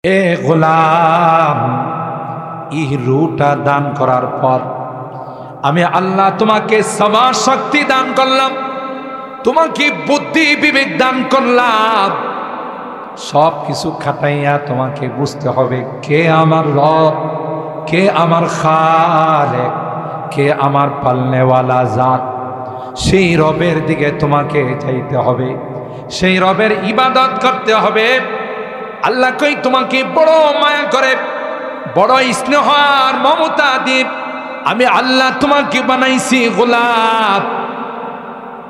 এ গোলাম, এই রুটা দান করার পর আমি আল্লাহ তোমাকে সমা শক্তি দান করলাম, তোমাকে বুদ্ধি বিবেক দান করলাম। সব কিছু খাটাইয়া তোমাকে বুঝতে হবে কে আমার রব, কে আমার খালেক, কে আমার পালনেওয়ালা জাত। সেই রবের দিকে তোমাকে যাইতে হবে, সেই রবের ইবাদত করতে হবে। আল্লাহ কই তোমাকে বড় মায়া করে, বড় স্নেহ আর মমতা দিয়ে আমি আল্লাহ তোমাকে বানাইছি গোলাম।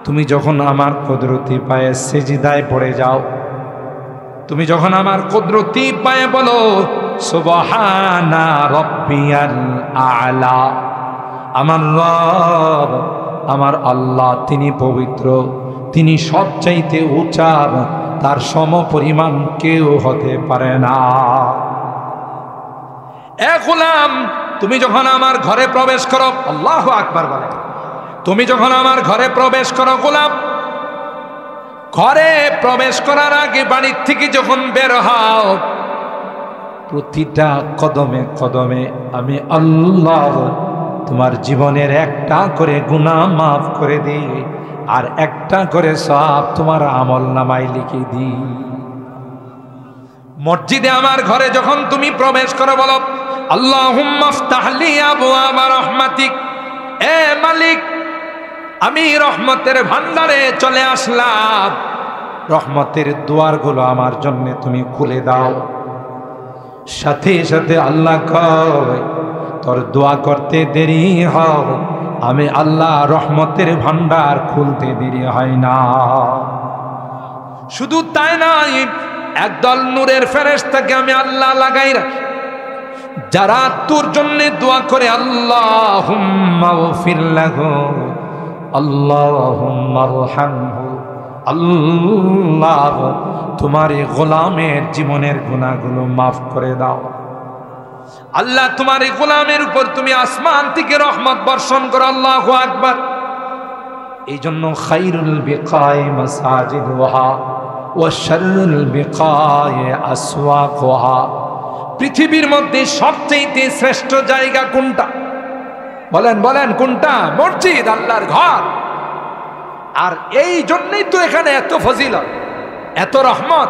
তুমি যখন আমার কুদরতি পায়ে সিজদায় পড়ে যাও, তুমি যখন আমার কুদরতি পায়ে বলো সুবহানা রাব্বিয়াল আ'লা, আমার রব, আমার আল্লাহ তিনি পবিত্র, তিনি সবচাইতে উঁচা, তার সমপরিমাণ কেউ হতে পারে না। এ গোলাম, তুমি যখন আমার ঘরে প্রবেশ করো, আল্লাহু আকবার বলে, তুমি যখন আমার ঘরে প্রবেশ করো গোলাম, ঘরে প্রবেশ করার আগে বাড়ির থেকে যখন বের হও, প্রতিটা কদমে কদমে আমি আল্লাহ তোমার জীবনের একটা করে গুনাহ মাফ করে দিই, আর একটা করে সওয়াব তোমার আমল নামায় লিখে দিই। মসজিদে আমার ঘরে যখন তুমি প্রবেশ করো, বলো আল্লাহুম্মা ইফতাহ লি আবওয়াবা রাহমাতিক, এ মালিক আমি রহমতের ভান্ডারে চলে আসলাম, রহমতের দুয়ারগুলো আমার জন্য তুমি খুলে দাও। সাথে সাথে আল্লাহ কয় তোর দোয়া করতে দেরি হয়, আমি আল্লাহ রহমতের ভান্ডার খুলতে দেরি হয় না। শুধু তাই নয়, একদল নূরের ফেরেশতাকে আমি আল্লাহ লাগাই রাখি, যারা তোর জন্য দোয়া করে আল্লাহুম্মা গফির লাহু, আল্লাহুম্মা আরহামহু, আল্লাহ তোমার এই গোলামের জীবনের গুনাহগুলো মাফ করে দাও। আল্লাহ তোমার এই গোলামের উপর তুমি আসমান থেকে রহমত বর্ষণ করো। আল্লাহু আকবার। এই জন্য খায়রুল বিকাই মাসাজিদুহা ওয়া শাররুল বিকাই আসওয়াকুহা, পৃথিবীর মধ্যে সবচেয়ে শ্রেষ্ঠ জায়গা কোনটা? বলেন বলেন কোনটা? মসজিদ, আল্লাহর ঘর। আর এই জন্যই তো এখানে এত ফজিলত, এত রহমত,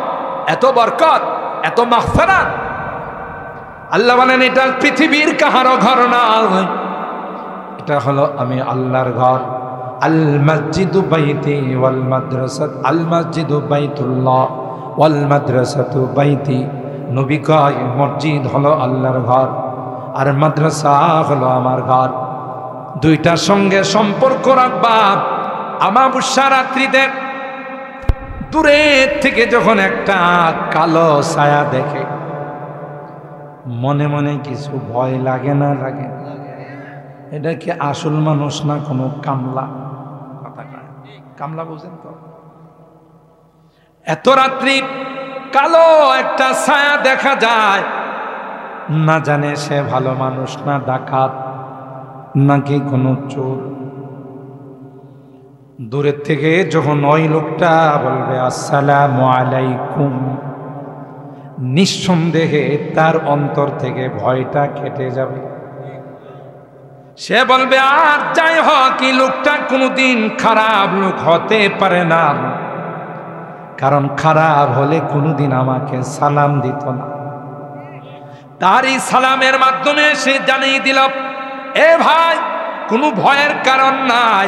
এত বরকত, এত মাগফিরাত। আল্লাহ বলেন এটা পৃথিবীর কাহারও ঘর নয়, এটা হলো আমি আল্লাহর ঘর। আল মসজিদু বাইতি ওয়াল মাদ্রাসা, আল মসজিদু বাইতুল্লাহ ওয়াল মাদ্রাসাতু বাইতি। নবী কয় মসজিদ হলো আল্লাহর ঘর আর মাদ্রাসা হলো আমার ঘর। দুইটার সঙ্গে সম্পর্ক রাখবা। আমাবস্যা রাত্রিতে দূরের থেকে যখন একটা কালো ছায়া দেখে, মনে মনে কিছু ভয় লাগে না? লাগে। এটা কি আসল মানুষ না কোনো কামলা? কথা কয় কামলা, বুঝেন তো? এত রাত্রি কালো একটা ছায়া দেখা যায়, না জানে সে ভালো মানুষ না ডাকাত নাকি কোনো চোর। দূরের থেকে যখন ওই লোকটা বলবে আসসালামু আলাইকুম, নিঃসন্দেহে তার অন্তর থেকে ভয়টা কেটে যাবে। সে বলবে আর যাই হোক, এই লোকটা কোনোদিন খারাপ লোক হতে পারে না, কারণ খারাপ হলে কোনোদিন আমাকে সালাম দিত না। তার এই সালামের মাধ্যমে সে জানিয়ে দিল, এ ভাই কোনো ভয়ের কারণ নাই,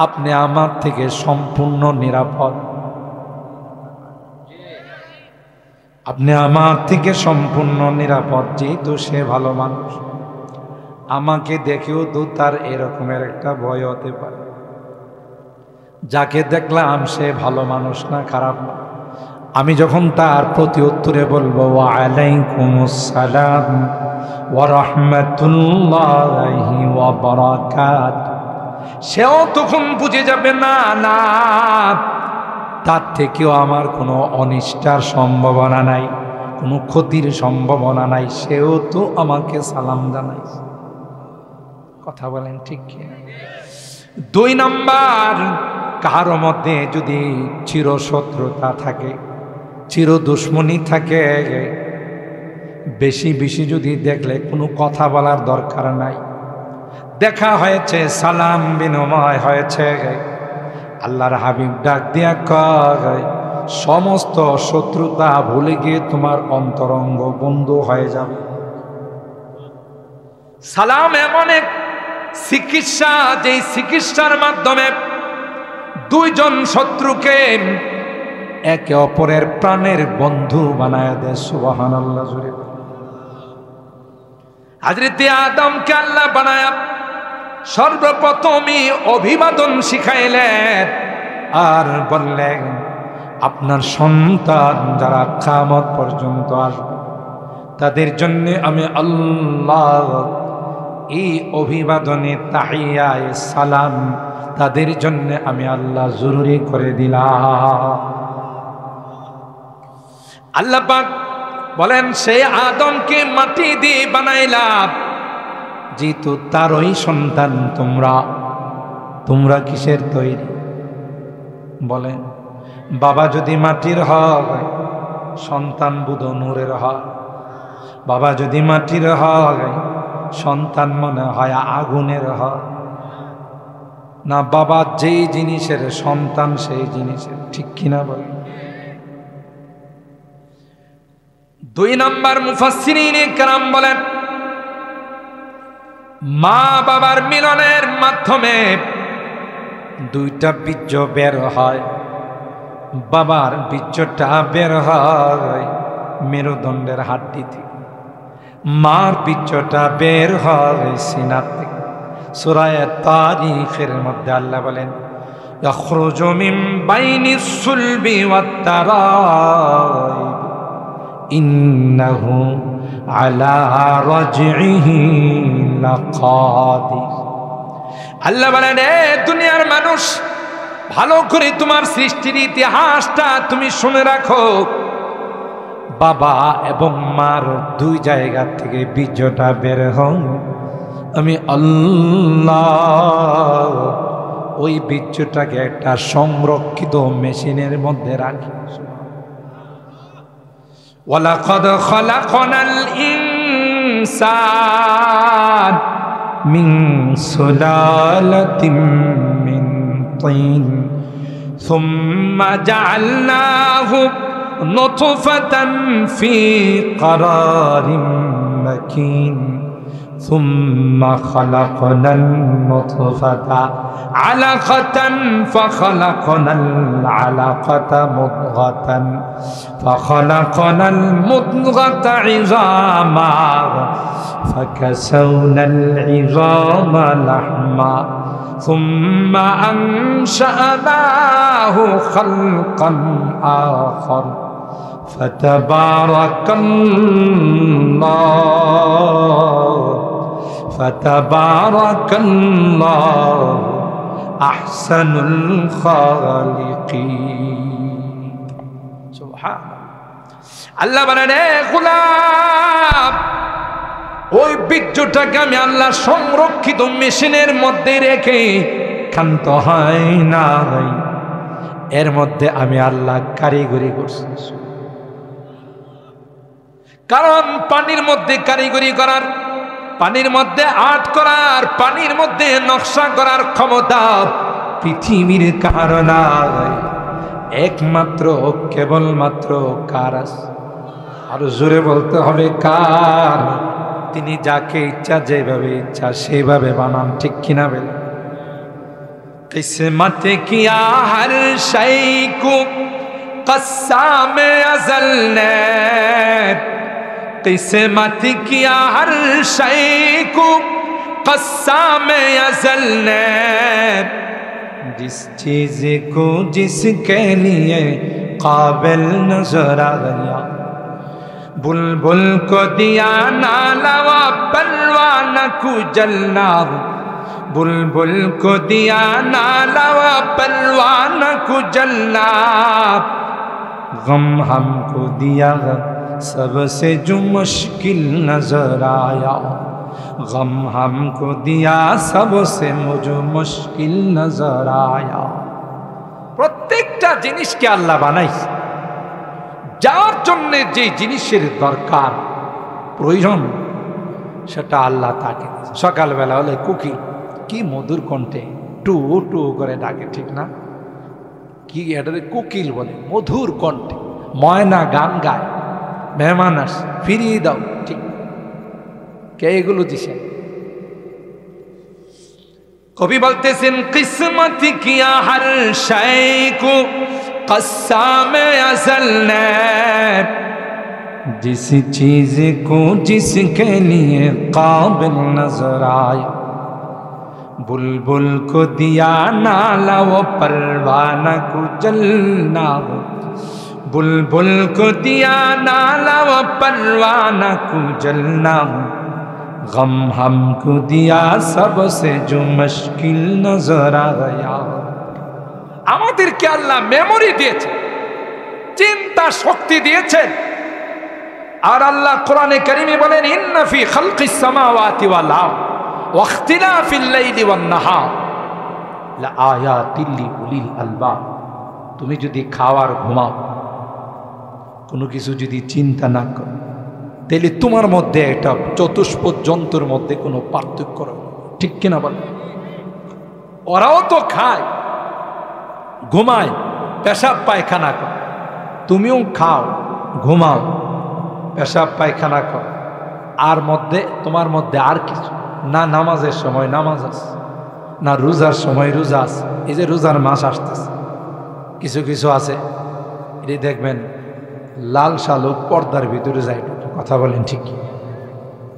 আপনি আমার থেকে সম্পূর্ণ নিরাপদ, আপনি আমার থেকে সম্পূর্ণ নিরাপদ। যেহেতু সে ভালো মানুষ, আমাকে দেখেও তো তার এরকমের একটা ভয় হতে পারে। যাকে দেখলাম সে ভালো মানুষ না, খারাপ না। আমি যখন তার প্রতি উত্তরে বলবো ওয়া আলাইকুমুস সালাম ওয়া রাহমাতুল্লাহি ওয়া বারাকাতুহু, সেও তখন বুঝে যাবে না না, তার থেকেও আমার কোনো অনিষ্টার সম্ভাবনা নাই, কোনো ক্ষতির সম্ভাবনা নাই, সেও তো আমাকে সালাম জানাইছে। কথা বলেন ঠিক কি? দুই নাম্বার, কারো মধ্যে যদি চিরশত্রুতা থাকে, চির দুশ্মনী থাকে, বেশি বেশি যদি দেখলে কোনো কথা বলার দরকার নাই, দেখা হয়েছে, সালাম বিনিময় হয়েছে, আল্লাহর হাবিব ডাক দিয়া কয় সমস্ত শত্রুতা ভুলে গিয়ে তোমার অন্তরঙ্গ বন্ধু হয়ে যাবে। সালাম এমন এক চিকিৎসা, যেই চিকিৎসার মাধ্যমে দুইজন শত্রুকে একে অপরের প্রাণের বন্ধু বানায় দেয়। সুবহানাল্লাহ। জোরে হযরতে আদমকে আল্লাহ বানায়া সর্বপ্রথমই অভিবাদন শিখাইলেন আর বললেন আপনার সন্তান যারা কিয়ামত পর্যন্ত আসবে তাদের জন্য আমি আল্লাহ এই অভিবাদনে তাহিয়ায়ে সালাম তাদের জন্য আমি আল্লাহ জরুরি করে দিলাম। আল্লাহ পাক বলেন সেই আদমকে মাটি দিয়ে বানাইলাম, যেহেতু তারই সন্তান তোমরা কিসের তৈরি বলেন? বাবা যদি মাটির হয় সন্তান বুধ নূরের হয়, বাবা যদি মাটির হয় সন্তান মনে হয় আগুনের হয় না? বাবা যেই জিনিসের সন্তান সেই জিনিসের, ঠিক কিনা বলেন? 2 নম্বর মুফাসসিরিনে কেরাম বলেন মা বাবার মিলনের মাধ্যমে 2টা বীর্য বের হয়। বাবার বীর্যটা বের হয় মেরুদণ্ডের হাড্ডি থেকে, মার বীর্যটা বের হয় সিনা থেকে। সূরা তারিখের মধ্যে আল্লাহ বলেন ইয়াখরুজু মিন বাইনিস সুলবি ওয়াত তারাইব ইন্নাহু আলা রাজইহি লাকাদির। আল্লাহ বলেন এ দুনিয়ার মানুষ, ভালো করে তোমার সৃষ্টির ইতিহাসটা তুমি শুনে রাখো। বাবা এবং মার 2 জায়গা থেকে বীর্যটা বের হয়, আমি আল্লাহ ওই বীর্যটাকে একটা সংরক্ষিত মেশিনের মধ্যে রাখি। ওয়ালাকাদ খালাকনাল ইনসান মিন সুলালাতিন মিন তিন সুম্মা জাআলনাহু নুতফাতান ফি ক্বারারিন মাকিন ثم خلقنا النطفة علقة فخلقنا العلقة مضغة فخلقنا المضغة عظاما فكسونا العظام لحما ثم أنشأناه خلقا آخر فتبارك الله أحسن الخالقين। سبحان الله বলেন এ গোলাম, ওই বীর্যটাকে আমি আল্লাহ সংরক্ষিত মেশিনের মধ্যে রেখে ক্ষান্ত হয় না, এর মধ্যে আমি আল্লাহ কারিগরি করছি। কারণ পানির মধ্যে কারিগরি করার, পানির মধ্যে আর্ট করার, পানির মধ্যে নকশা করার ক্ষমতা পৃথিবীর কারো নাই, একমাত্র কেবলমাত্র কার আছে? আরো জোরে বলতে হবে কার? তিনি যাকে ইচ্ছা যেভাবে ইচ্ছা সেভাবে বানান, ঠিক কিনা বলে? किस्मत किया हर शै को कस्साम अज़ल ने, किस्मत किया हर शै को कस्साम अज़ल ने, जिस चीज को जिसके लिए काबिल नजर आया, बुलबुल को दिया नालवा परवान को जलना, बुलबुल को दिया नालवा परवान को जलना, गम हमको दिया सबसे जो मुश्किल नजर आया, गम हमको दिया सबसे मुझे मुश्किल नजर आया। প্রত্যেকটা জিনিসকে আল্লাহ বানাইছে যার জন্য যে জিনিসের দরকার প্রয়োজন সেটা আল্লাহ তাকে দিয়েছে। সকালবেলা হলে কোকিল কি মধুর কণ্ঠে টু টু করে ডাকে, ঠিক না? কি এটারে কোকিল বলে, মধুর কণ্ঠে। ময়না গান গায়, মেহমান আস ফিরিয়ে দাও, ঠিক? কে এগুলো দিছে? কবি বলতেছেন কিসমত কিয়া হর শাই কো কসামে আজল নে, जिस चीज को जिसके लिए काबिल नजर आया, बुलबुल को दिया नाला वो परवाना को जलना हो, बुलबुल को दिया नाला वो परवाना को जलना हो, गम हमको दिया सबसे जो मुश्किल नजर आ गया। আমাদেরকে আল্লাহ মেমোরি দিয়েছে, চিন্তা শক্তি দিয়েছেন। আর আল্লাহ কোরআনে কারিমে বলেন ইন্না ফি খালকিস সামাওয়াতি ওয়াল আরদ ওয়া ইখতিলাফিল লাইলি ওয়ান নাহার লাআয়াতিল লিউলিল আলবাব। তুমি যদি খাওয়ার ঘুমাও, কোনো কিছু যদি চিন্তা না করো, তাহলে তোমার মধ্যে একটা চতুষ্পদ যন্ত্রের মধ্যে কোনো পার্থক্য নেই, ঠিক কিনা বল? ওরাও তো খায়, ঘুমায়, পেশাব পায়খানা করে, তুমিও খাও, ঘুমাও, পেশাব পায়খানা কর, আর মধ্যে তোমার মধ্যে আর কিছু না, নামাজের সময় নামাজ আছে না, রোজার সময় রোজা আছে। এই যে রোজার মাস আসতেছে, কিছু কিছু আছে এটি দেখবেন লাল শালুক পর্দার ভিতরে যায়, কথা বলেন ঠিক?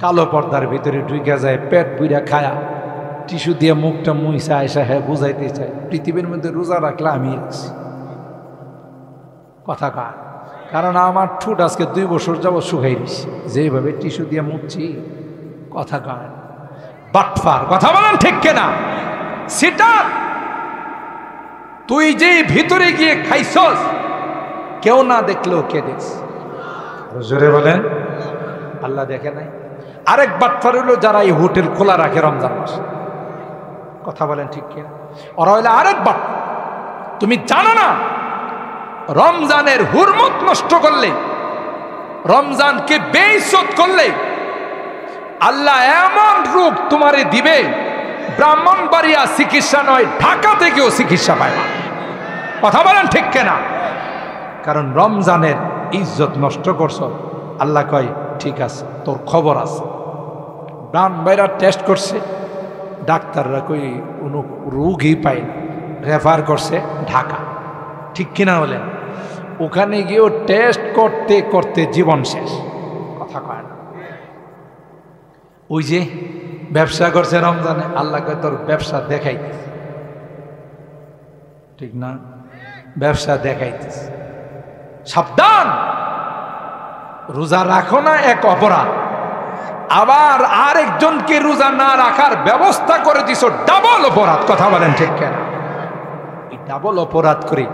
কালো পর্দার ভিতরে ঢুকে যায়, পেট পুইরা খায়া টিস্যু দিয়ে মুখটা মুইসা আয়সা হ্যাঁ বুঝাইতে চায় পৃথিবীর মধ্যে রোজা রাখলে আমি রাখছি, কথা কার? কারণ আমার ঠোঁট আজকে 2 বছর যাবো শুকাই দিছি, যেভাবে টিস্যু দিয়ে মুছছি, কথা কার? বাটফার, কথা বলেন ঠিক কিনা? সেটা তুই যে ভিতরে গিয়ে খাইছস, কেউ না দেখলেও কে দেখছে? জোরে বলেন, আল্লাহ দেখে নাই? আরেক বাটফার হলো যারা এই হোটেল খোলা রাখে রমজান মাসে, কথা বলেন ঠিক কিনা? ওরা হইলে আরেক বাটফার। তুমি জানো না রমজানের হুরমত নষ্ট করলে, রমজানকে বেইজ্জত করলে আল্লাহ এমন রূপ তোমারে দিবে, ব্রাহ্মণবাড়িয়া চিকিৎসা নয়, ঢাকা থেকেও চিকিৎসা পায় না, কথা বলেন ঠিক কিনা? কারণ রমজানের ইজ্জত নষ্ট করছ। আল্লাহ কয় ঠিক আছে, তোর খবর আছে। ব্রাহ্মণবাড়িয়া টেস্ট করছে, ডাক্তাররা কই কোনো রোগই পায় না, রেফার করছে ঢাকা, ঠিক কিনা বলেন? ওখানে গিয়েও টেস্ট করতে করতে জীবন শেষ, কথা কয় না? ওই যে ব্যবসা করছে রমজানে, আল্লাহ কয় তোর ব্যবসা দেখাইতেছে, ঠিক না? ব্যবসা দেখাইতেছে, সাবধান, রোজা রাখো না এক অপরাধ, আবার আরেকজনকে রোজা না রাখার ব্যবস্থা করে দিছ, ডাবল অপরাধ, কথা বলেন ঠিক কেন? এই ডাবল অপরাধ করে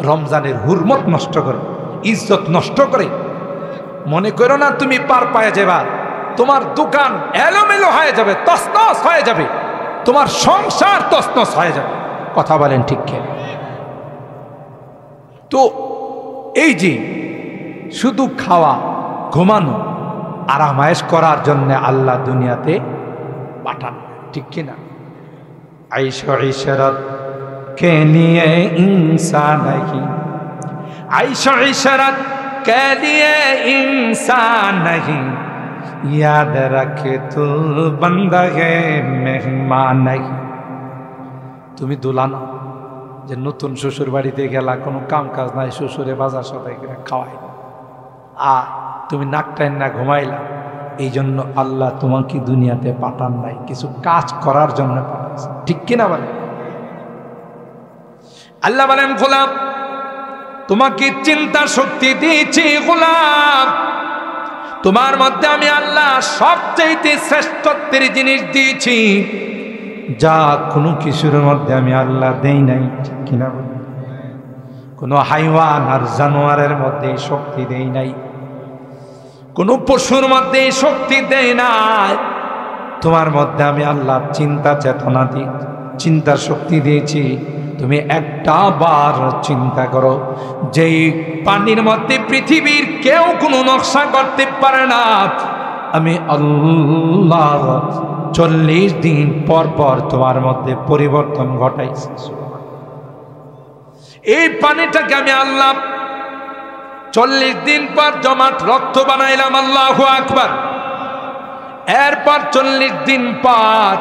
রমজানের হুরমত নষ্ট করে, ইজ্জত নষ্ট করে। মনে করো না তুমি পার পায়ে যাবা, তোমার দোকান এলোমেলো হয়ে যাবে, তছনছ হয়ে যাবে, তোমার সংসার তছনছ হয়ে যাবে, কথা বলেন ঠিক কেন? তো এই যে শুধু খাওয়া, ঘুমানো, আরামায়েশ করার জন্য আল্লাহ দুনিয়াতে পাঠান, ঠিক কিনা? আইশো ইশরাত কে লিয়ে ইনসান नहीं, आइशो इशरत के लिए इंसान नहीं, याद रखे तू बंदा है मेहमान नहीं। তুমি দুলানা যে নতুন শ্বশুর বাড়িতে গেলা, কোনো কাম কাজ নাই, শ্বশুরে বাজার সদাই করে খাওয়াই, তুমি নাক টাইন না ঘুমাইলা, এই জন্য আল্লাহ তোমাকে দুনিয়াতে পাঠান নাই, কিছু কাজ করার জন্য পাঠাচ্ছে, ঠিক কিনা বলে? আল্লাহ বলেন গোলাম তোমাকে চিন্তা শক্তি দিয়েছি, গোলাম তোমার মধ্যে আমি আল্লাহ সবচেয়ে শ্রেষ্ঠত্বের জিনিস দিয়েছি, যা কোনো কিছুর মধ্যে আমি আল্লাহ দেই নাই, ঠিক কিনা বলে? কোনো হাইওয়ান আর জানোয়ারের মধ্যে শক্তি দেই নাই, কোনো পশুর মধ্যে শক্তি দেয় নাই, তোমার মধ্যে আমি আল্লাহ চিন্তা চেতনা দিই, চিন্তার শক্তি দিয়েছি। তুমি একটা বার চিন্তা করো, যেই পানির মধ্যে পৃথিবীর কেউ কোনো নকশা করতে পারে না, আমি আল্লাহ 40 দিন পর পর তোমার মধ্যে পরিবর্তন ঘটাইছি। এই পানিটাকে আমি আল্লাহ 40 দিন পর জমাট রক্ত বানাইলাম, আল্লাহু আকবার। এরপর 40 দিন পর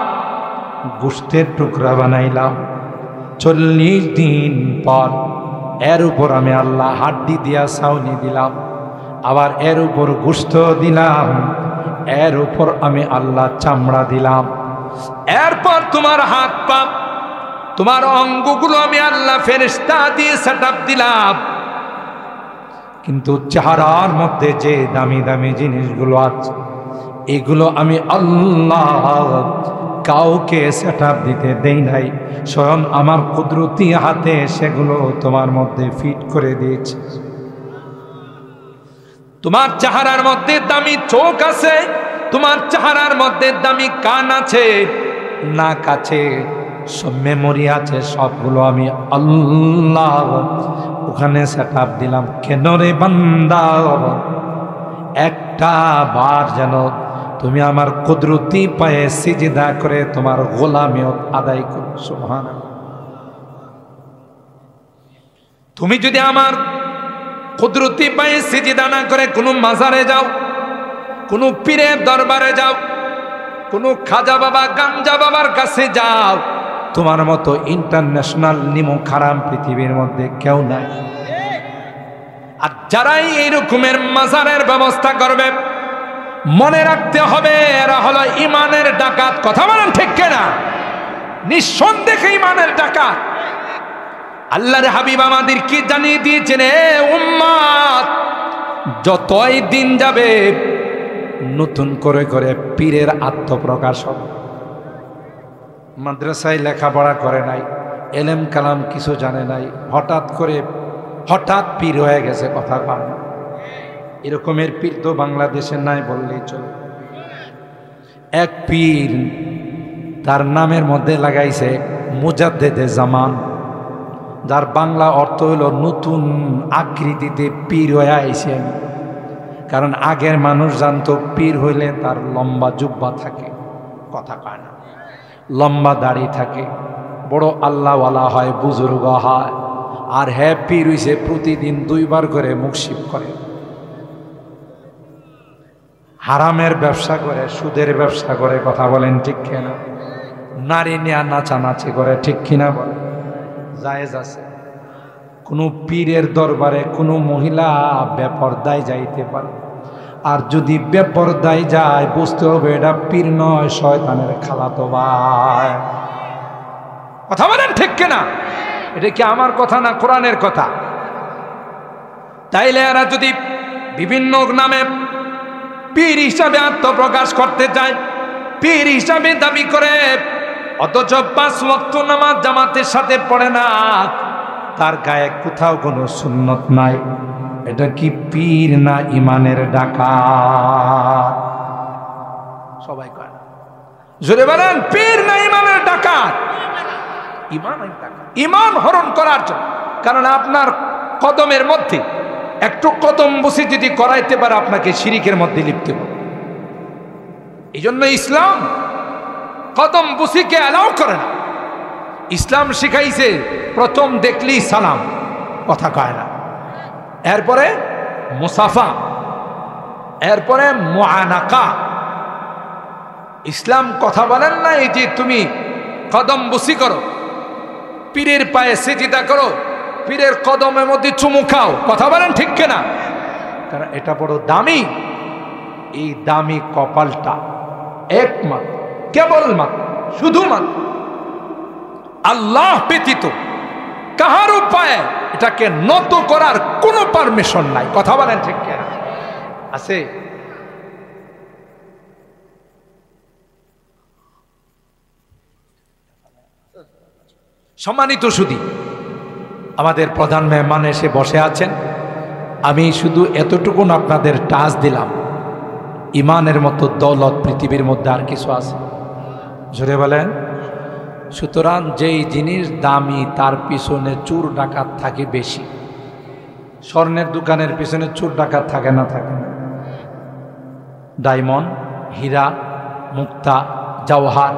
গোশতের টুকরা বানাইলাম, 40 দিন পর এর উপর আমি আল্লাহ হাড্ডি দিয়া ছাউনি দিলাম, আবার এর উপর গোশত দিলাম, এর উপর আমি আল্লাহ চামড়া দিলাম। এরপর তোমার হাত পা, তোমার অঙ্গগুলো আমি আল্লাহ ফেরেশতা দিয়ে সেটআপ দিলাম। কিন্তু চেহারার মধ্যে যে দামি দামি জিনিসগুলো আছে, এগুলো আমি আল্লাহ কাউকে সেটআপ দিতে দেই নাই, স্বয়ং আমার কুদরতি হাতে সেগুলো তোমার মধ্যে ফিট করে দিয়েছি। তোমার চেহারার মধ্যে দামি চোখ আছে, তোমার চেহারার মধ্যে দামি কান আছে, নাক আছে, সব মেমোরি আছে, সবগুলো আমি আল্লাহ ওখানে সেটআপ দিলাম। কেন রে বান্দা, একটা বার যেন তুমি আমার কুদরতি পায়ে সিজদা করে তোমার গোলামিয়ত আদায় করো। সুবহানাল্লাহ। তুমি যদি আমার কুদরতি পায়ে সিজদা না করে কোনো মাজারে যাও, কোনো পীরের দরবারে যাও, কোনো খাজা বাবা গাঞ্জা বাবার কাছে যাও, তোমার মতো ইন্টারন্যাশনাল নিমো খারাম পৃথিবীর মধ্যে কেউ নাই। আর যারাই এই রকমের মাজারের ব্যবস্থা করবে, মনে রাখতে হবে এরা হলো ইমানের ডাকাত। কথা বলেন ঠিক কিনা? নিঃসন্দেহে ইমানের ডাকাত। আল্লাহর হাবিব আমাদের কি জানিয়ে দিয়েছেন, এ উম্মত, যতই দিন যাবে নতুন করে করে পীরের আত্মপ্রকাশ হবে। মাদ্রাসায় লেখাপড়া করে নাই, এলেম কালাম কিছু জানে নাই, হঠাৎ পীর হয়ে গেছে, কথা পায় না। এরকমের পীর তো বাংলাদেশে নাই বললেই চলে। এক পীর তার নামের মধ্যে লাগাইছে মুজাদ্দেদে জামান, যার বাংলা অর্থ হলো নতুন আকৃতিতে পীর হয়ে আইছেন। কারণ আগের মানুষ জানতো পীর হইলে তার লম্বা জুব্বা থাকে, কথা পায় না, লম্বা দাড়ি থাকে, বড় আল্লাহওয়ালা হয়, বুজুর্গ হয়। আর হ্যাঁ, পীর হইছে প্রতিদিন 2 বার করে মুখশিফ করে, হারামের ব্যবসা করে, সুদের ব্যবসা করে। কথা বলেন ঠিক কিনা? নারী নিয়ে নাচানাচি করে, ঠিক কিনা বলে? জায়েজ আছে? কোনো পীরের দরবারে কোনো মহিলা বেপরদায় যাইতে পারে, আর যদি বেপরদায় যায় বুঝতে হবে এটা পীর নয়, শয়তানের খালাতো ভাই। কথা বলেন ঠিক কিনা? এটা কি আমার কথা না কোরআনের কথা? তাইলে এরা যদি বিভিন্ন নামে পীর হিসাবে আত্মপ্রকাশ করতে চায়, পীর হিসাবে দাবি করে, অথচ 5 ওয়াক্ত নামাজ জামাতের সাথে পড়ে না, তার গায়ে কোথাও কোনো সুন্নত নাই, এটা কি পীর না ইমানের ডাকাত? সবাই কয় জোরে বলেন, পীর না ইমানের ডাকাত? ইমানের ডাকাত, ইমান হরণ করার জন্য। কারণ আপনার কদমের মধ্যে একটু কদম বসে যদি করাইতে পারে, আপনাকে শিরিকের মধ্যে লিপ্ত করবে। এই জন্য ইসলাম কদম বসিকে অ্যালাউ করে না। ইসলাম শিখাইছে প্রথম দেখলি সালাম, কথা কয় না, এরপরে মুসাফা, এরপরে মুআনাকা। ইসলাম কথা বলেন না এই যে তুমি কদম বসি করো, পীরের পায়ে সিজদা করো, পীরের কদমের মধ্যে চুমু খাও। কথা বলেন ঠিক কিনা? কারণ এটা বড় দামি। এই দামি কপালটা একমাত্র, কেবলমাত্র, শুধুমাত্র আল্লাহ ব্যতীত কাহার উপায়ে এটাকে নত করার কোনো পারমিশন নাই। কথা বলেন ঠিক কিনা? আছে? সম্মানিত সুধী, আমাদের প্রধান মেহমান এসে বসে আছেন। আমি শুধু এতটুকু আপনাদের টাচ দিলাম, ইমানের মতো দৌলত পৃথিবীর মধ্যে আর কিছু আছে? জোরে বলেন। সুতরাং যেই জিনিস দামি তার পিছনে চোর ডাকাত থাকে বেশি। স্বর্ণের দোকানের পিছনে চোর ডাকাত থাকে না? থাকে না। ডায়মন্ড হীরা, মুক্তা, জওহার,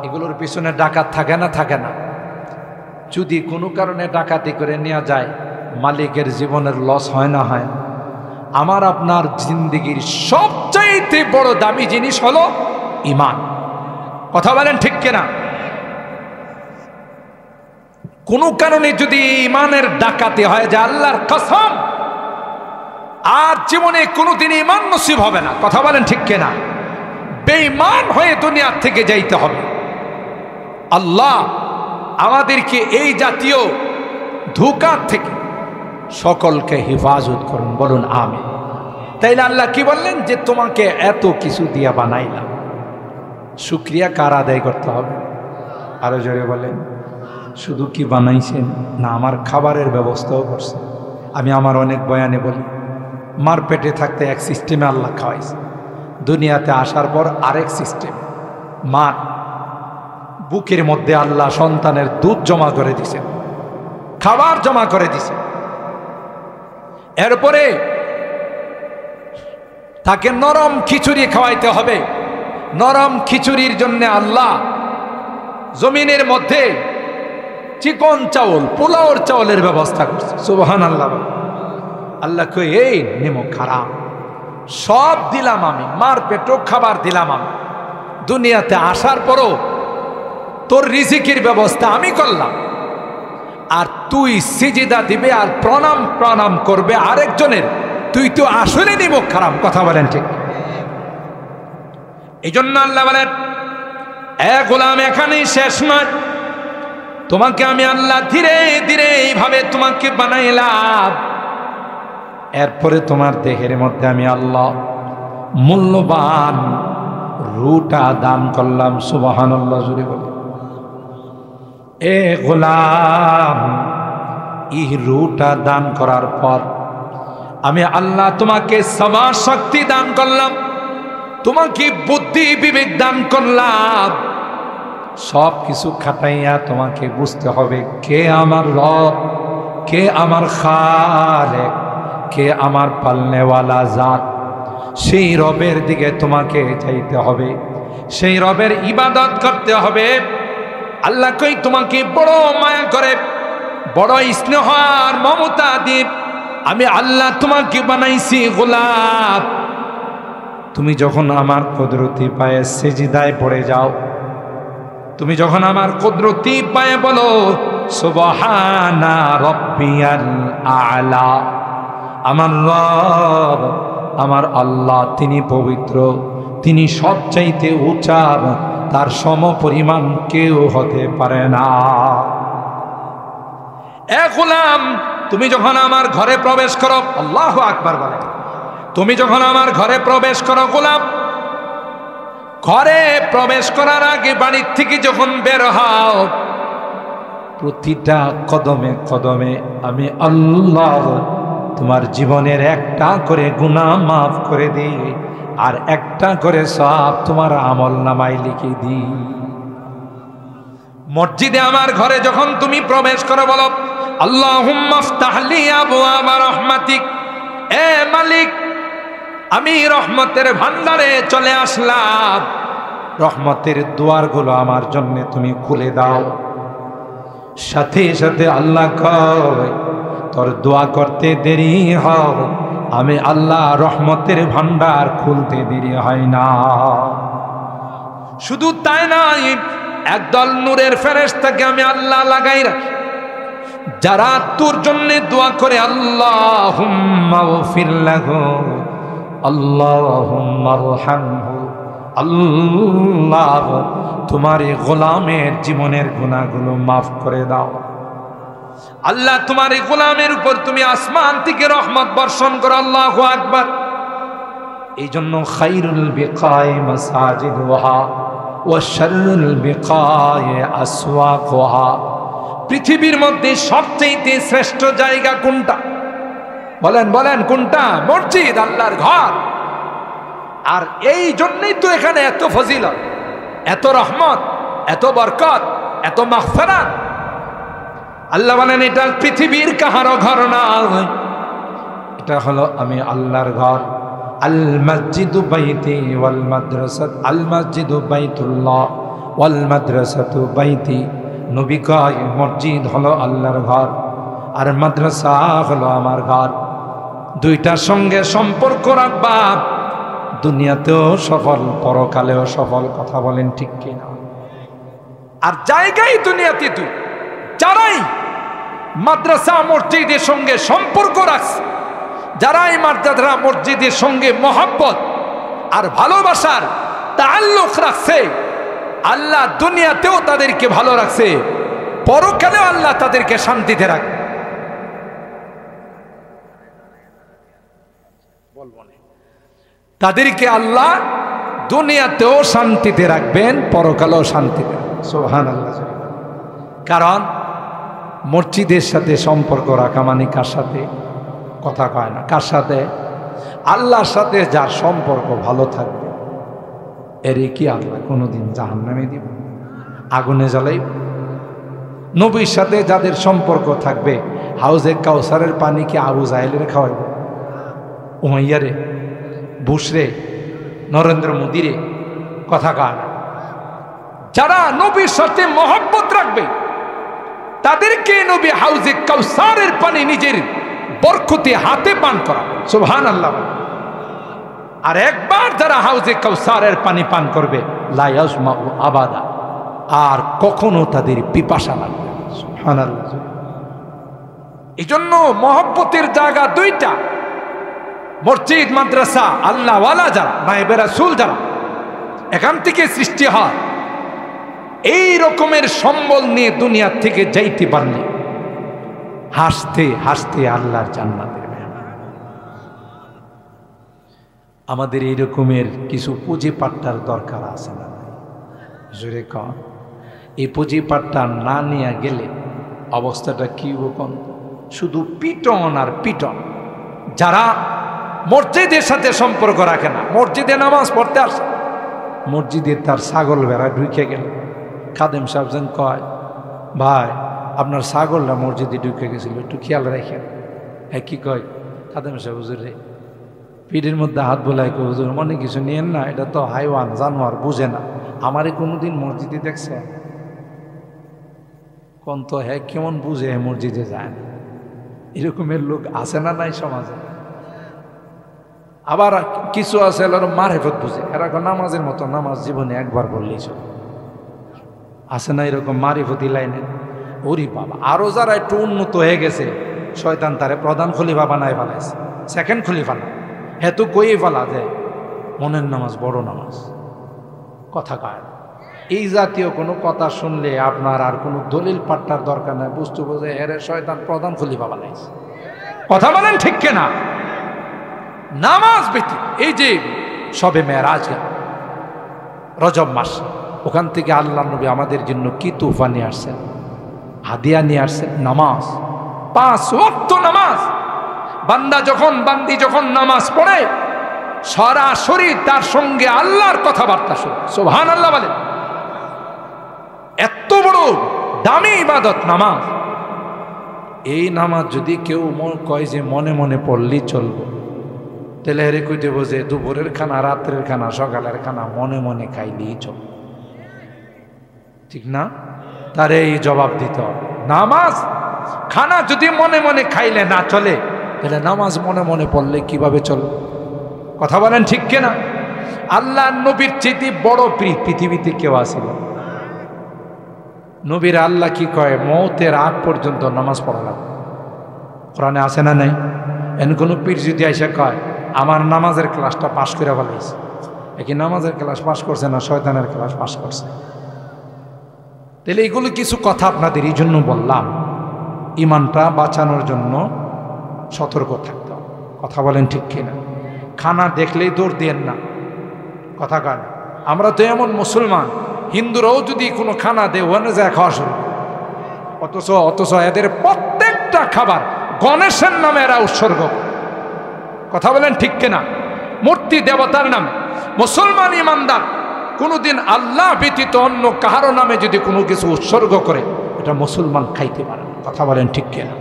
এগুলোর পিছনে ডাকাত থাকে না? থাকে না? যদি কোনো কারণে ডাকাতি করে নেওয়া যায়, মালিকের জীবনের লস হয় না? হয়। আমার আপনার জিন্দেগির সবচাইতে বড় দামি জিনিস হলো ঈমান। কথা বলেন ঠিক কিনা? কোনো কারণে যদি ঈমানের ডাকাতি হয়, যে আল্লাহর কসম আর জীবনে কোনোদিন ঈমান নসিব হবে না। কথা বলেন ঠিক কিনা? বেঈমান হয়ে দুনিয়ার থেকে যাইতে হবে। আল্লাহ আমাদেরকে এই জাতীয় ধোঁকা থেকে সকলকে হেফাজত করুন, বলুন আমিন। তাইলে আল্লাহ কি বললেন? যে তোমাকে এত কিছু দিয়া বানাইলাম, শুকরিয়া কার আদায় করতে হবে? আরো জোরে বলেন। শুধু কি বানাইছেন না, আমার খাবারের ব্যবস্থাও করছে। আমি আমার অনেক বয়ানে বলি, মার পেটে থাকতে এক সিস্টেমে আল্লাহ খাওয়াইছে, দুনিয়াতে আসার পর আরেক সিস্টেম। মার বুকের মধ্যে আল্লাহ সন্তানের দুধ জমা করে দিছেন, খাবার জমা করে দিছেন। এরপরে তাকে নরম খিচুড়ি খাওয়াইতে হবে। নরম খিচুড়ির জন্য আল্লাহ জমিনের মধ্যে চিকন চাউল, পোলাওর চাউলের ব্যবস্থা করছে। সুবহানাল্লাহ। আল্লাহ কই, এই নেমো খারাপ, সব দিলাম আমি, মার পেটও খাবার দিলাম আমি, দুনিয়াতে আসার পরও তোর রিজিকের ব্যবস্থা আমি করলাম, আর তুই সিজদা দিবে আর প্রণাম করবে আরেকজনের, তুই তো আসলে নিমুখ খারাপ। কথা বলেন ঠিক? এই জন্য আল্লাহ বলেন, এ গোলাম এখানেই শেষ নয়, তোমাকে আমি আল্লাহ ধীরে ধীরে এইভাবে তোমাকে বানাইলাম। এরপরে তোমার দেহের মধ্যে আমি আল্লাহ মূল্যবান রুটা দান করলাম। সুবহানাল্লাহ জুড়ে বলি। এ গোলাম, এই রুটা দান করার পর আমি আল্লাহ তোমাকে সমাজ শক্তি দান করলাম, তোমাকে বুদ্ধি বিবেক দান করলাম। সব কিছু খাটাইয়া তোমাকে বুঝতে হবে কে আমার রব, কে আমার খালেক, কে আমার পালনেওয়ালা জাত। সেই রবের দিকে তোমাকে যাইতে হবে, সেই রবের ইবাদত করতে হবে। আল্লাহ কই তোমাকে বড় মায়া করে, বড় স্নেহ আর মমতা দিয়ে আমি আল্লাহ তোমাকে বানাইছি গোলাম। তুমি যখন আমার কুদরতি পায়ে সিজদায় পড়ে যাও, তুমি যখন আমার কুদরতি পায়ে বলো সুবহানা রাব্বিয়াল আ'লা, আমার রব, আমার আল্লাহ তিনি পবিত্র, তিনি সবচাইতে উঁচা, তার সমপরিমাণ কেউ হতে পারে না। এ গোলাম, তুমি যখন আমার ঘরে প্রবেশ করো, আল্লাহু আকবার বলে, তুমি যখন আমার ঘরে প্রবেশ করো গোলাম, ঘরে প্রবেশ করার আগে বাড়ির থেকে যখন বের হও, প্রতিটা কদমে কদমে আমি আল্লাহ তোমার জীবনের একটা করে গুনাহ মাফ করে দিই, আর একটা করে সওয়াব তোমার আমল নামায় লিখে দিই। মসজিদে আমার ঘরে যখন তুমি প্রবেশ করো, বলো আল্লাহুম্মা ইফতাহ লি আবওয়াবা রাহমাতিক, এ মালিক আমি রহমতের ভান্ডারে চলে আসলাম, রহমতের দুয়ারগুলো আমার জন্য তুমি খুলে দাও। সাথে সাথে আল্লাহ কয়, তোর দোয়া করতে দেরি হয়, আমি আল্লাহ রহমতের ভান্ডার খুলতে দেরি হয় না। শুধু তাই নয়, একদল নূরের ফেরেশতাকে আমি আল্লাহ লাগাই রাখি, যারা তোর জন্য দোয়া করে আল্লাহুম্মা গফির লাহু, আল্লাহুম্মা আরহামহু, আল্লাহ তোমার এই গোলামের জীবনের গুনাহগুলো মাফ করে দাও। আল্লাহ তোমার এই গোলামের উপর তুমি আসমান থেকে রহমত বর্ষণ করো। আল্লাহু আকবার। এই জন্য খায়রুল বিকাই মাসাজিদুহা ওয়া শাররুল বিকাই আসওয়াকুহা, পৃথিবীর মধ্যে সবচেয়ে শ্রেষ্ঠ জায়গা কোনটা? বলেন বলেন কোনটা? মসজিদ, আল্লাহর ঘর। আর এই জন্যই তো এখানে এত ফজিলত, এত রহমত, এত বরকত, এত মাগফিরাত। আল্লাহ বলেন এটা পৃথিবীর কাহারও ঘর নয়, এটা হলো আমি আল্লাহর ঘর। আল মসজিদু বাইতি ওয়াল মাদ্রাসা, আল মসজিদু বাইতুল্লাহ ওয়াল মাদ্রাসাতু বাইতি। নবী কয় মসজিদ হলো আল্লাহর ঘর আর মাদ্রাসা হলো আমার ঘর। দুইটার সঙ্গে সম্পর্ক রাখবা, দুনিয়াতেও সফল পরকালেও সফল। কথা বলেন ঠিক কিনা? আর জায়গায় দুনিয়াতে তুই যারাই মাদ্রাসা মসজিদের সঙ্গে সম্পর্ক রাখছে, যারাই মাদ্রাসা মসজিদের সঙ্গে মহব্বত আর ভালোবাসার তাআল্লুক রাখছে, আল্লাহ দুনিয়াতেও তাদেরকে ভালো রাখছে, পরকালেও আল্লাহ তাদেরকে শান্তিতে রাখবে। তাদেরকে আল্লাহ দুনিয়াতেও শান্তিতে রাখবেন, পরকালেও শান্তিতে। সুবহানাল্লাহ। কারণ মসজিদের সাথে সম্পর্ক রাখা মানে কার সাথে? কথা কয় না, কার সাথে? আল্লাহর সাথে যার সম্পর্ক ভালো থাকবে, এরে কি আল্লাহ কোনোদিন জাহান্নামে দিব, আগুনে জ্বালাইব? নবীর সাথে যাদের সম্পর্ক থাকবে, হাউজে কাউসারের পানি কি আবু জাহেলের খাওয়াইব? উমাইয়ারে, বুশরে, নরেন্দ্র মোদীরে? কথা কয় না। যারা নবীর সাথে মহব্বত রাখবে তাদেরকে নবী হাউজে কাউসারের পানি নিজের বরকতে হাতে পান করাবে। সুবহানাল্লাহ। আর একবার যারা হাউজে কাউসারের পানি পান করবে, লা ইয়াসমাউ আবাদা, আর কখনো তাদের পিপাসা লাগবে না। সুবহানাল্লাহ। এই জন্য মহব্বতের জায়গা দুইটা, মসজিদ মাদ্রাসা, আল্লাহ ওয়ালা যারা, নায়েবে রাসূল যারা, এখান থেকে সৃষ্টি হয়। এই রকমের সম্বল নিয়ে দুনিয়া থেকে যাইতে পারলে হাসতে হাসতে আল্লাহর জান্নাতের মেহমান। আমাদের এই রকমের কিছু পুঁজি পাট্টার দরকার আছে না? জোরে কন। এই পুঁজি পাট্টা না নিয়ে গেলে অবস্থাটা কি কোন? শুধু পিটন আর পিটন। যারা মসজিদের সাথে সম্পর্ক রাখে না, মসজিদে নামাজ পড়তে আসে, মসজিদে তার ছাগল ভেড়া ঢুকে গেল, খাদেম সাহেব যেন কয়, ভাই আপনার ছাগলটা মসজিদে ঢুকে গেছিল, একটু খেয়াল রাখেন। হ্যাঁ, কি কয় খাদেম সাহেব? হুজুর রে, পিঠের মধ্যে হাত বোলাই, হুজুর মনে কিছু নিয়েন না, এটা তো হাইওয়ান জানোয়ার, বুঝে না। আমারে কোনোদিন মসজিদে দেখছে কোন? তো হ্যাঁ, কেমন বুঝে মসজিদে যায় না? এরকমের লোক আছে না নাই সমাজে? আবার কিছু আছে এর মারেফত বুঝে, এরা নামাজের মতো নামাজ জীবনে একবার বললেই চলে। আছে না এরকম মারিফতি লাইনে? ওরি বাবা! আরো যারা একটু উন্নত হয়ে গেছে, শয়তান তারে প্রধান খলিফা বানায় ফেলাইছে, সেকেন্ড খলিফা না। হ্যাঁ, তো কই ফেলা যায় মনের নামাজ বড় নামাজ। কথা কয় না। এই জাতীয় কোনো কথা শুনলে আপনার আর কোনো দলিল পাট্টার দরকার নাই, বুঝতে বোঝে এরে শয়তান প্রধান খলিফা বানাইছে। কথা বলেন ঠিক কিনা? নামাজ ব্যতীত এই যে সবে মেরাজ গেল রজব মাস, ওখান থেকে আল্লাহ নবী আমাদের জন্য কি তোফা নিয়ে আসছেন, হাদিয়া নিয়ে আসছেন? নামাজ। 5 ওয়াক্ত নামাজ। বান্দি যখন নামাজ পড়ে, সরাসরি তার সঙ্গে আল্লাহর কথাবার্তা শুনে। সুবহানাল্লাহ বলে। এত বড় দামি ইবাদত নামাজ। এই নামাজ যদি কেউ কয় যে মনে মনে পড়লেই চলবো, তাহলে হেরে কইতে বোঝে দুপুরের খানা, রাত্রের খানা, সকালের খানা মনে মনে খাইলেই চল, ঠিক না? তারে এই জবাব দিতে হবে। নামাজ খানা যদি মনে মনে খাইলে না চলে, তাহলে নামাজ মনে মনে পড়লে কিভাবে চলবে? কথা বলেন ঠিক কিনা? আল্লাহ নবীর চেয়ে বড় পৃথিবীতে কেউ আসিল? নবীর আল্লাহ কি কয়? মৌতের আগ পর্যন্ত নামাজ পড়া লাগবে। কোরআনে আছে না নাই? এন কোনো পীর যদি আইসা কয় আমার নামাজের ক্লাসটা পাশ করে ফেলাইছে, একই নামাজের ক্লাস পাশ করছে না, শয়তানের ক্লাস পাশ করছে। তাহলে এগুলো কিছু কথা আপনাদের এই জন্য বললাম, ইমানটা বাঁচানোর জন্য সতর্ক থাকতে হবে। কথা বলেন ঠিক কিনা? খানা দেখলেই দৌড় দিয়েন না। কথা কয় না? আমরা তো এমন মুসলমান, হিন্দুরাও যদি কোনো খানা দেয় ওখানে যায় খাওয়া শুরু, অথচ এদের প্রত্যেকটা খাবার গণেশের নামে এরা উৎসর্গ। কথা বলেন ঠিক কিনা? মূর্তি দেবতার নামে। মুসলমান ইমানদার কোনোদিন আল্লাহ ব্যতীত অন্য কাহারো নামে যদি কোনো কিছু উৎসর্গ করে, এটা মুসলমান খাইতে পারে না। কথা বলেন ঠিক কিনা?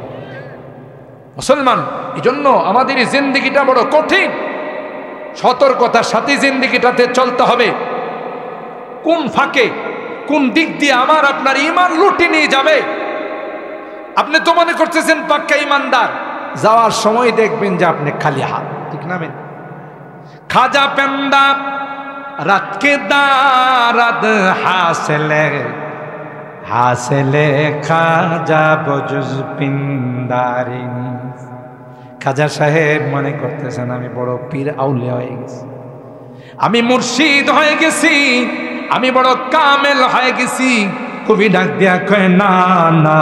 মুসলমান এই জন্য আমাদের এই জিন্দেগিটা বড় কঠিন। সতর্কতার সাথে জিন্দেগিটাতে চলতে হবে। কোন ফাঁকে কোন দিক দিয়ে আমার আপনার ঈমান লুটে নিয়ে যাবে। আপনি তো মনে করতেছেন পাক্কা ঈমানদার, যাওয়ার সময় দেখবেন যে আপনি খালি হাত, ঠিক না? খাজা পেন্দা রাত কে দারাদ হাসলে খাজা বজুজ পিন্দারিনী। খাজা সাহেব মনে করতেছেন আমি বড় পীর আউলিয়া হয়ে গেছি, আমি মুর্শিদ হয়ে গেছি, আমি বড় কামেল হয়ে গেছি। কবি ডাক দিয়া কয় না না,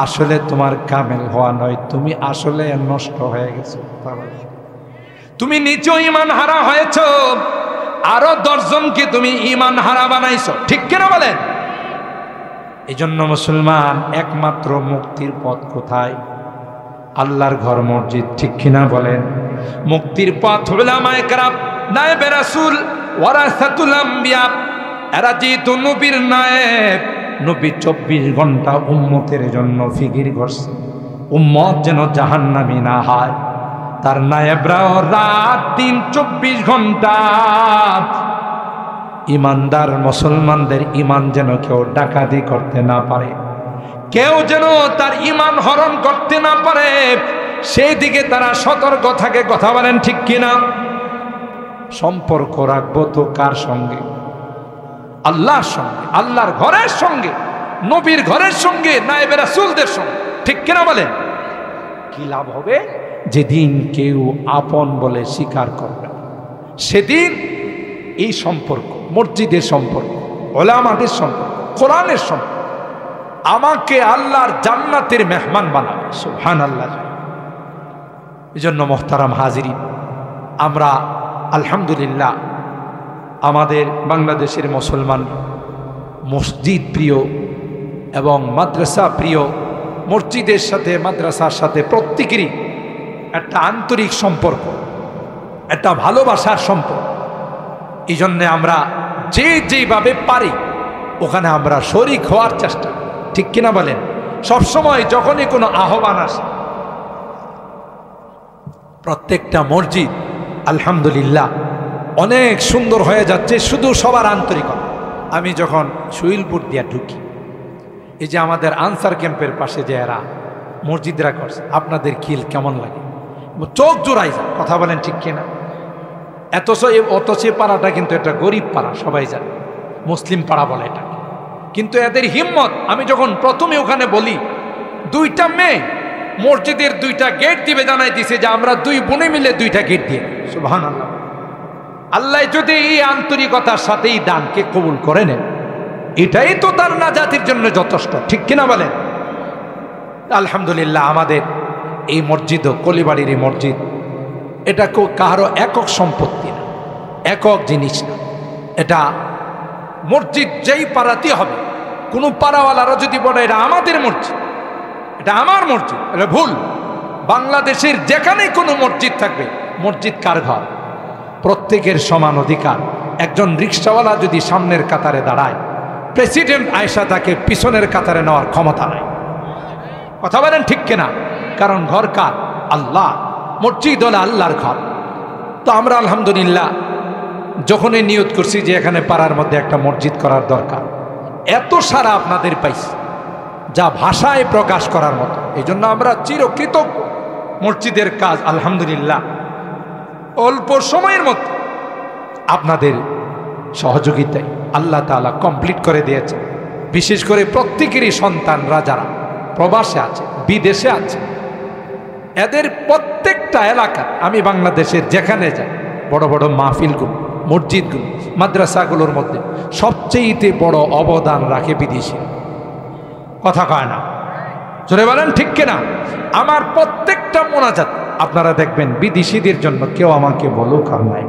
আসলে তোমার কামেল হওয়া নয়, তুমি আসলে নষ্ট হয়ে গেছো। তুমি নিজেও ঈমান হারা হয়েছো, আরো 10 জনকে তুমি ঈমান হারা বানাইছো, ঠিক কিনা বলেন? এই জন্য মুসলমান একমাত্র মুক্তির পথ কোথায়? আল্লাহর ঘর মসজিদ, ঠিক কিনা বলেন? মুক্তির পথ উলামায়ে কেরাম, নায়েবে রাসূল, ওয়ারাসাতুল আম্বিয়া, এরা যেহেতু নবীর নায়েব, নবী 24 ঘন্টা উম্মতের জন্য ফিকির করছে, উম্মত যেন জাহান্নামী না হয়। তার নায়েবরাও রাত দিন 24 ঘন্টা ইমানদার মুসলমানদের ইমান যেন কেউ ডাকাতি করতে না পারে, কেউ যেন তার ইমান হরণ করতে না পারে, সেই দিকে তারা সতর্ক থাকে। কথা বলেন ঠিক কিনা? সম্পর্ক রাখবো তো কার সঙ্গে? আল্লাহর সঙ্গে, আল্লাহর ঘরের সঙ্গে, নবীর ঘরের সঙ্গে, নায়েবে রাসূলদের সঙ্গে, ঠিক কিনা বলেন? কি লাভ হবে? যেদিন কেউ আপন বলে স্বীকার করবে, সেদিন এই সম্পর্ক, মসজিদের সম্পর্ক, ওলামাদের সম্পর্ক, কোরআনের সম্পর্ক আমাকে আল্লাহর জান্নাতের মেহমান বানাবে। সুবহানাল্লাহ। এই জন্য মুহতারাম হাজিরিন, আমরা আলহামদুলিল্লাহ আমাদের বাংলাদেশের মুসলমান মসজিদ প্রিয় এবং মাদ্রাসা প্রিয়। মসজিদের সাথে মাদ্রাসার সাথে প্রত্যেকেরই একটা আন্তরিক সম্পর্ক, একটা ভালোবাসার সম্পর্ক। এই জন্যে আমরা যেভাবে পারি ওখানে আমরা শরিক হওয়ার চেষ্টা, ঠিক কিনা বলেন? সবসময় যখনই কোনো আহ্বান আসে, প্রত্যেকটা মসজিদ আলহামদুলিল্লাহ অনেক সুন্দর হয়ে যাচ্ছে, শুধু সবার আন্তরিকতা। আমি যখন সুইলপুর দিয়া ঢুকি, এই যে আমাদের আনসার ক্যাম্পের পাশে যে এরা মসজিদরা করছে, আপনাদের খিল কেমন লাগে? চোখ জোড়াই যায়। কথা বলেন ঠিক কিনা? অথচ পাড়াটা কিন্তু একটা গরিব পাড়া, সবাই জানে, মুসলিম পাড়া বলে এটা। কিন্তু এদের হিম্মত, আমি যখন প্রথমে ওখানে বলি 2টা মেয়ে মসজিদের 2টা গেট দিবে, জানাই দিছে যে আমরা 2 বোনে মিলে 2টা গেট দিয়ে। সুবহানাল্লাহ। আল্লাহ যদি এই আন্তরিকতার সাথে এই দানকে কবুল করে নেন, এটাই তো তার নাজাতের জন্য যথেষ্ট, ঠিক কিনা বলেন? আলহামদুলিল্লাহ আমাদের এই মসজিদ, কলিবাড়ির এই মসজিদ, এটা কারো একক সম্পত্তি না, একক জিনিস না। এটা মসজিদ যেই পাড়াতে হবে, কোনো পাড়াওয়ালারা যদি বলে এটা আমাদের মসজিদ, এটা আমার মসজিদ, এটা ভুল। বাংলাদেশের যেখানেই কোনো মসজিদ থাকবে, মসজিদ কার ঘর? প্রত্যেকের সমান অধিকার। একজন রিক্সাওয়ালা যদি সামনের কাতারে দাঁড়ায়, প্রেসিডেন্ট আয়েশা তাকে পিছনের কাতারে নেওয়ার ক্ষমতা নাই। কথা বলেন ঠিক কিনা? কারণ ঘর কার? আল্লাহ। মসজিদ হলো আল্লাহর ঘর। তো আমরা আলহামদুলিল্লাহ যখনই নিয়ত করছি যে এখানে পাড়ার মধ্যে একটা মসজিদ করার দরকার, এত সারা আপনাদের পাইছি যা ভাষায় প্রকাশ করার মতো। এই জন্য আমরা চিরকৃতজ্ঞ। মসজিদের কাজ আলহামদুলিল্লাহ অল্প সময়ের মধ্যে আপনাদের সহযোগিতায় আল্লাহ তাআলা কমপ্লিট করে দিয়েছে। বিশেষ করে প্রত্যেকেরই সন্তানরা যারা প্রবাসে আছে, বিদেশে আছে, এদের প্রত্যেকটা এলাকা, আমি বাংলাদেশের যেখানে যাই, বড় বড় মাহফিলগুলো, মসজিদগুলো, মাদ্রাসাগুলোর মধ্যে সবচেয়ে বড় অবদান রাখে বিদেশি। কথা কয় না? জোরে বলেন ঠিক কিনা? আমার প্রত্যেকটা মোনাজাত আপনারা দেখবেন বিদেশিদের জন্য, কেউ আমাকে বলুক আর নাই,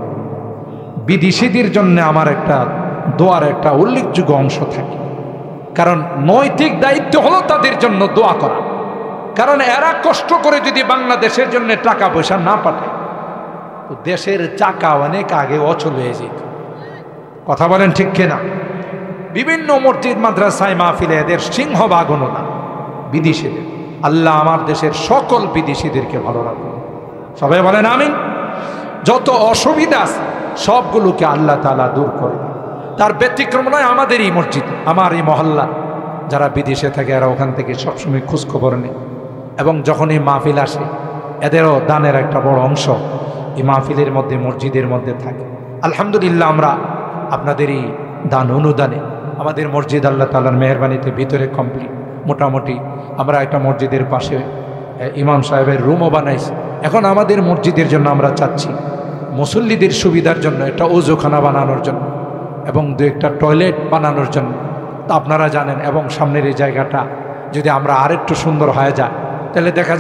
বিদেশিদের জন্য আমার একটা দোয়ার একটা উল্লেখযোগ্য অংশ থাকে। কারণ নৈতিক দায়িত্ব হলো তাদের জন্য দোয়া করা। কারণ এরা কষ্ট করে যদি বাংলাদেশের জন্য টাকা পয়সা না পাঠায়, তো দেশের চাকা অনেক আগে অচল হয়ে যেত। কথা বলেন ঠিক কিনা? বিভিন্ন মসজিদ মাদ্রাসায় মাহফিলে এদের সিংহভাগ অনুদান বিদেশিদের। আল্লাহ আমার দেশের সকল বিদেশিদেরকে ভালো রাখুন। সবাই বলেন আমিন। যত অসুবিধা আছে সবগুলোকে আল্লাহ তাআলা দূর করে দেন। তার ব্যতিক্রম নয় আমাদের এই মসজিদ, আমার এই মহল্লা, যারা বিদেশে থাকে এরা ওখান থেকে সবসময় খোঁজখবর নেয় এবং যখন এই মাহফিল আসে এদেরও দানের একটা বড় অংশ এই মাহফিলের মধ্যে মসজিদের মধ্যে থাকে। আলহামদুলিল্লাহ আমরা আপনাদের এই দান অনুদানে আমাদের মসজিদ আল্লাহ তাআলার মেহেরবানিতে ভিতরে কমপ্লিট। মোটামুটি আমরা একটা মসজিদের পাশে ইমাম সাহেবের রুমও বানাইছি। এখন আমাদের মসজিদের জন্য আমরা চাচ্ছি মুসল্লিদের সুবিধার জন্য একটা ওযুখানা বানানোর জন্য এবং দু একটা টয়লেট বানানোর জন্য। তা আপনারা জানেন, এবং সামনের এই জায়গাটা যদি আমরা আরেকটু সুন্দর হয়ে যায় তাহলে দেখা